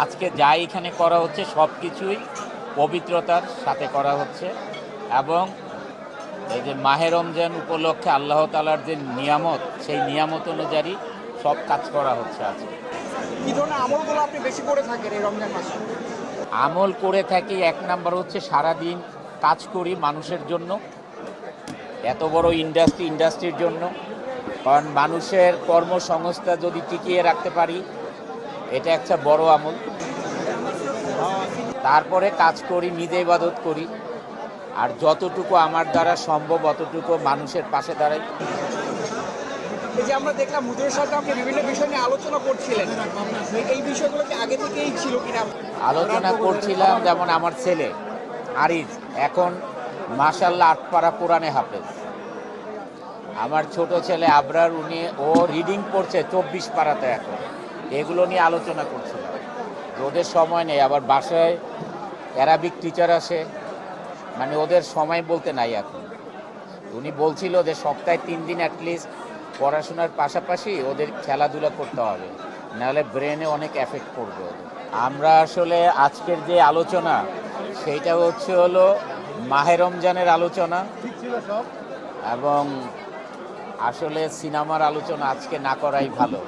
আজকে যা এখানে করা হচ্ছে সব কিছুই পবিত্রতার সাথে করা হচ্ছে এবং এই যে মাহে রমজান উপলক্ষে আল্লাহ তাআলার যে নিয়ামত, সেই নিয়ামত অনুযায়ী সব কাজ করা হচ্ছে আজকে। কি ধরনের আমলগুলো আপনি বেশি করে থাকেন এই রমজান মাসে? আমল করে থাকি, এক নাম্বার হচ্ছে সারাদিন কাজ করি মানুষের জন্য, এত বড় ইন্ডাস্ট্রির জন্য। কারণ মানুষের কর্মসংস্থান যদি টিকিয়ে রাখতে পারি, এটা একটা বড় আমল। তারপরে কাজ করি, নিজে ইবাদত করি, আর যতটুকু আমার দ্বারা সম্ভব অতটুকু মানুষের পাশে দাঁড়াই। এই যে আমরা দেখলাম হুজুরের সাথে আপনি বিভিন্ন বিষয় নিয়ে আলোচনা করছিলেন, এই বিষয়গুলো কি আগে থেকেই ছিল কিনা? আলোচনা করছিলাম, যেমন আমার ছেলে আরিজ এখন মাশাআল্লাহ 8 পারা কোরআনে হাফেজ। আমার ছোট ছেলে আবরার, ও রিডিং পড়ছে 24 পারাতে এখন। এগুলো নিয়ে আলোচনা করছিলাম। ওদের সময় নেই, আবার বাসায় অ্যারাবিক টিচার আসে, মানে ওদের সময় বলতে নাই এখন। উনি বলছিল যে সপ্তাহে 3 দিন অ্যাটলিস্ট পড়াশোনার পাশাপাশি ওদের খেলাধুলা করতে হবে, নাহলে ব্রেনে অনেক এফেক্ট পড়বে ওদের। আমরা আসলে আজকের যে আলোচনা সেইটা হলো মাহে রমজানের আলোচনা, এবং আসলে সিনেমার আলোচনা আজকে না করাই ভালো।